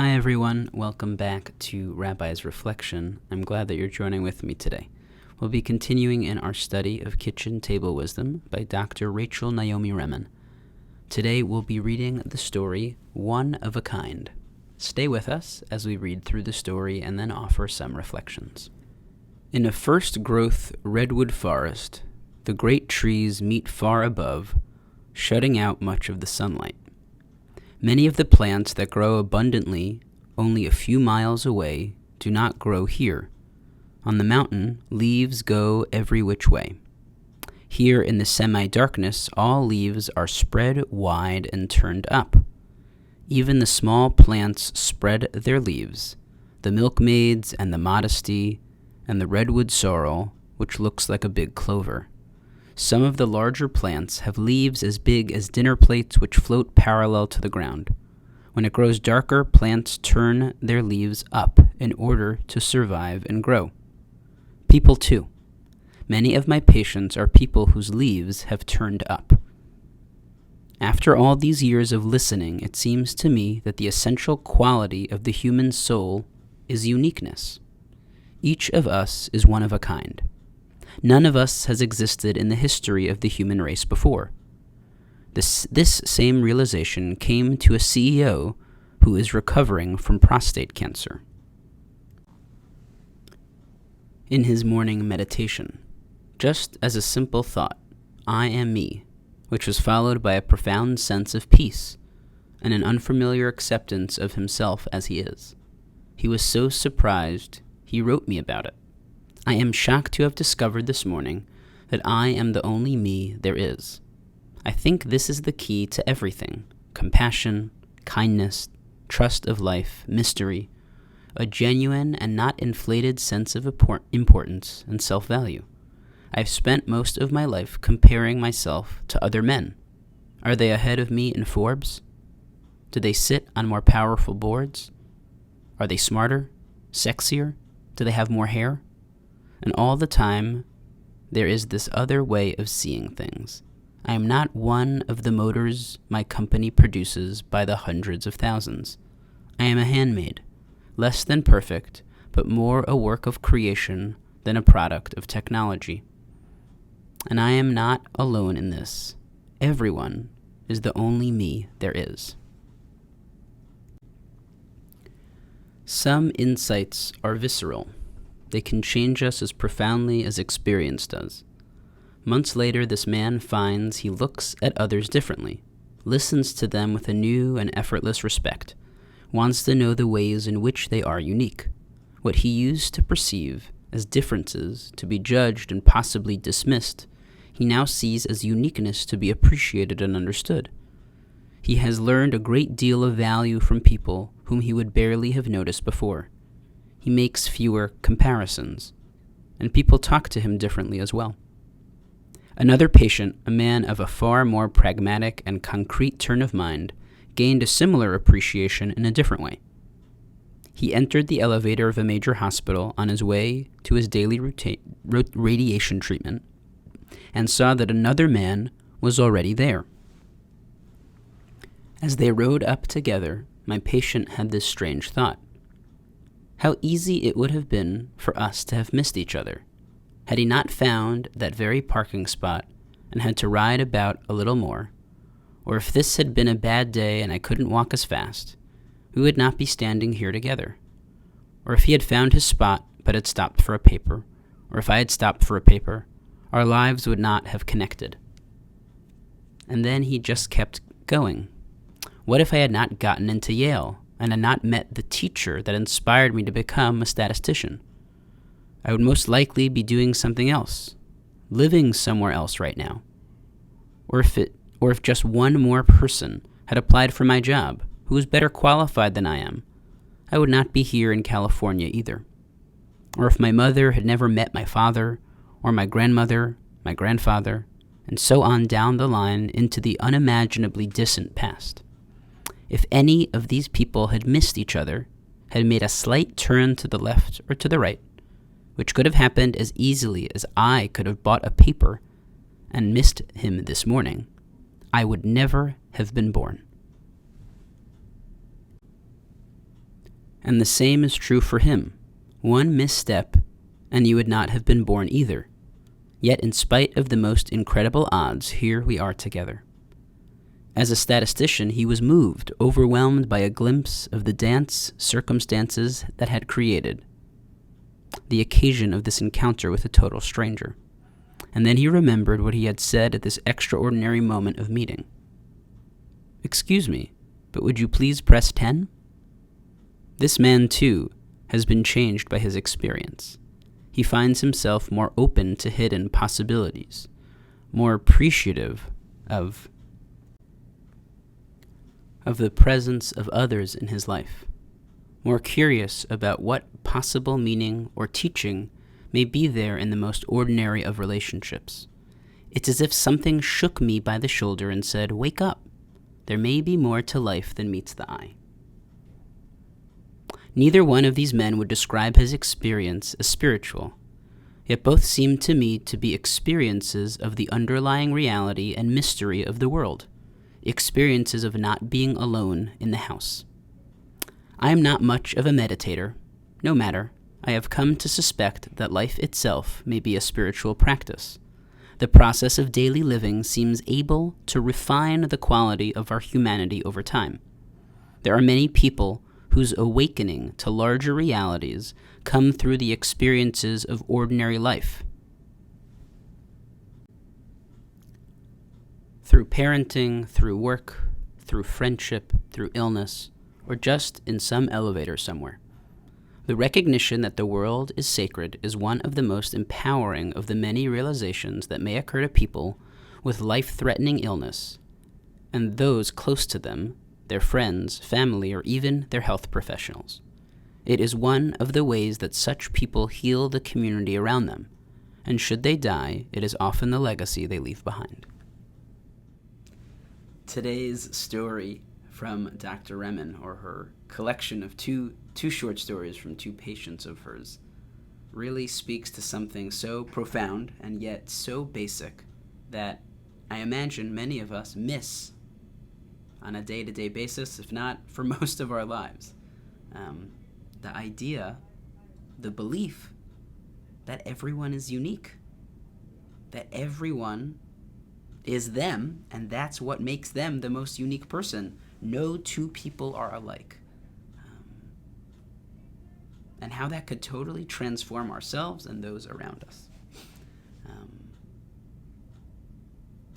Hi everyone, welcome back to Rabbi's Reflection. I'm glad that you're joining with me today. We'll be continuing in our study of Kitchen Table Wisdom by Dr. Rachel Naomi Remen. Today we'll be reading the story, One of a Kind. Stay with us as we read through the story and then offer some reflections. In a first-growth redwood forest, the great trees meet far above, shutting out much of the sunlight. Many of the plants that grow abundantly only a few miles away do not grow here. On the mountain, leaves go every which way. Here in the semi-darkness, all leaves are spread wide and turned up. Even the small plants spread their leaves, the milkmaids and the modesty and the redwood sorrel, which looks like a big clover. Some of the larger plants have leaves as big as dinner plates which float parallel to the ground. When it grows darker, plants turn their leaves up in order to survive and grow. People too. Many of my patients are people whose leaves have turned up. After all these years of listening, it seems to me that the essential quality of the human soul is uniqueness. Each of us is one of a kind. None of us has existed in the history of the human race before. This same realization came to a CEO who is recovering from prostate cancer. In his morning meditation, just as a simple thought, I am me, which was followed by a profound sense of peace and an unfamiliar acceptance of himself as he is. He was so surprised, he wrote me about it. I am shocked to have discovered this morning that I am the only me there is. I think this is the key to everything: compassion, kindness, trust of life, mystery, a genuine and not inflated sense of importance and self-value. I've spent most of my life comparing myself to other men. Are they ahead of me in Forbes? Do they sit on more powerful boards? Are they smarter, sexier? Do they have more hair? And all the time, there is this other way of seeing things. I am not one of the motors my company produces by the hundreds of thousands. I am a handmaid, less than perfect, but more a work of creation than a product of technology. And I am not alone in this. Everyone is the only me there is. Some insights are visceral. They can change us as profoundly as experience does. Months later, this man finds he looks at others differently, listens to them with a new and effortless respect, wants to know the ways in which they are unique. What he used to perceive as differences, to be judged and possibly dismissed, he now sees as uniqueness to be appreciated and understood. He has learned a great deal of value from people whom he would barely have noticed before. He makes fewer comparisons, and people talk to him differently as well. Another patient, a man of a far more pragmatic and concrete turn of mind, gained a similar appreciation in a different way. He entered the elevator of a major hospital on his way to his daily radiation treatment and saw that another man was already there. As they rode up together, my patient had this strange thought. How easy it would have been for us to have missed each other, had he not found that very parking spot and had to ride about a little more, or if this had been a bad day and I couldn't walk as fast, we would not be standing here together. Or if he had found his spot but had stopped for a paper, or if I had stopped for a paper, our lives would not have connected. And then he just kept going. What if I had not gotten into Yale and had not met the teacher that inspired me to become a statistician? I would most likely be doing something else, living somewhere else right now. Or if just one more person had applied for my job who was better qualified than I am, I would not be here in California either. Or if my mother had never met my father, or my grandmother, my grandfather, and so on down the line into the unimaginably distant past. If any of these people had missed each other, had made a slight turn to the left or to the right, which could have happened as easily as I could have bought a paper and missed him this morning, I would never have been born. And the same is true for him. One misstep, and you would not have been born either. Yet in spite of the most incredible odds, here we are together. As a statistician, he was moved, overwhelmed by a glimpse of the dance circumstances that had created the occasion of this encounter with a total stranger. And then he remembered what he had said at this extraordinary moment of meeting. "Excuse me, but would you please press 10? This man, too, has been changed by his experience. He finds himself more open to hidden possibilities, more appreciative of the presence of others in his life, more curious about what possible meaning or teaching may be there in the most ordinary of relationships. It's as if something shook me by the shoulder and said, 'Wake up. There may be more to life than meets the eye.'" Neither one of these men would describe his experience as spiritual, yet both seemed to me to be experiences of the underlying reality and mystery of the world, experiences of not being alone in the house. I am not much of a meditator. No matter, I have come to suspect that life itself may be a spiritual practice. The process of daily living seems able to refine the quality of our humanity over time. There are many people whose awakening to larger realities come through the experiences of ordinary life. Through parenting, through work, through friendship, through illness, or just in some elevator somewhere. The recognition that the world is sacred is one of the most empowering of the many realizations that may occur to people with life-threatening illness, and those close to them, their friends, family, or even their health professionals. It is one of the ways that such people heal the community around them, and should they die, it is often the legacy they leave behind. Today's story from Dr. Remen, or her collection of two short stories from two patients of hers, really speaks to something so profound and yet so basic that I imagine many of us miss on a day-to-day basis, if not for most of our lives. The idea, the belief that everyone is unique, that everyone is them, and that's what makes them the most unique person. No two people are alike. And how that could totally transform ourselves and those around us.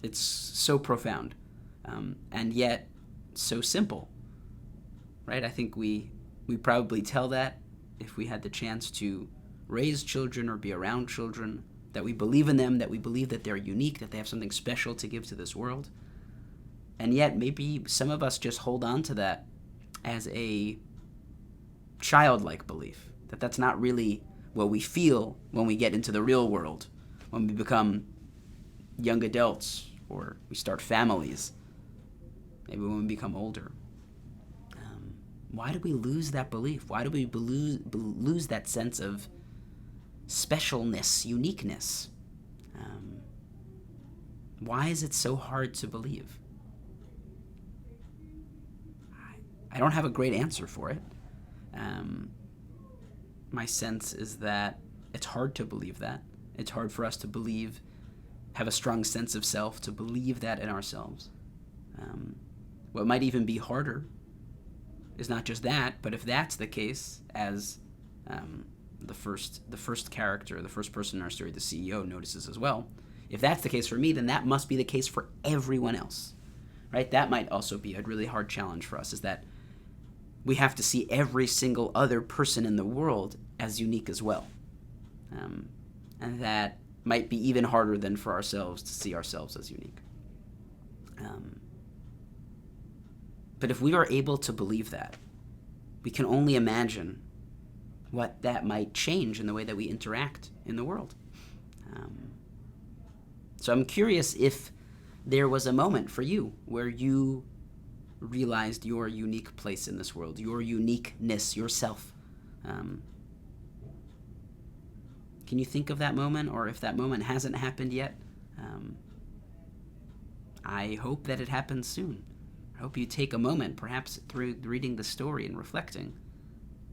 It's so profound, and yet so simple, right? I think we probably tell that if we had the chance to raise children or be around children, that we believe in them, that we believe that they're unique, that they have something special to give to this world. And yet maybe some of us just hold on to that as a childlike belief, that that's not really what we feel when we get into the real world, when we become young adults or we start families, maybe when we become older. Why do we lose that belief? Why do we lose that sense of specialness, uniqueness? Why is it so hard to believe? I don't have a great answer for it. My sense is that it's hard to believe that. It's hard for us to believe, have a strong sense of self, to believe that in ourselves. What might even be harder is not just that, but if that's the case, as the first character, the first person in our story, the CEO, notices as well, if that's the case for me, then that must be the case for everyone else, right? That might also be a really hard challenge for us, is that we have to see every single other person in the world as unique as well. And that might be even harder than for ourselves to see ourselves as unique. But if we are able to believe that, we can only imagine what that might change in the way that we interact in the world. So I'm curious if there was a moment for you where you realized your unique place in this world, your uniqueness, yourself. Can you think of that moment, or if that moment hasn't happened yet, I hope that it happens soon. I hope you take a moment, perhaps through reading the story and reflecting,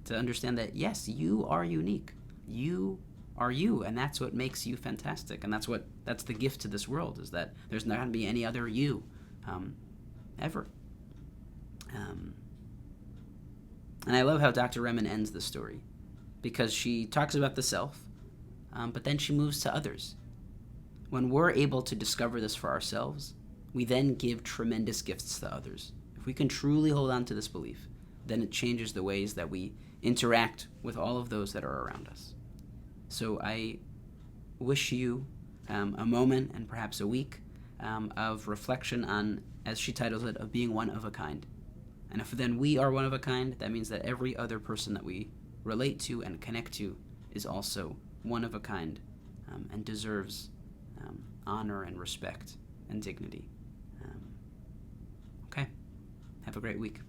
to understand that, yes, you are unique. You are you, and that's what makes you fantastic. And that's the gift to this world, is that there's not going to be any other you ever. And I love how Dr. Remen ends the story, because she talks about the self, but then she moves to others. When we're able to discover this for ourselves, we then give tremendous gifts to others. If we can truly hold on to this belief, then it changes the ways that we interact with all of those that are around us. So I wish you a moment and perhaps a week of reflection on, as she titles it, of being one of a kind. And if then we are one of a kind, that means that every other person that we relate to and connect to is also one of a kind and deserves honor and respect and dignity. Okay. Have a great week.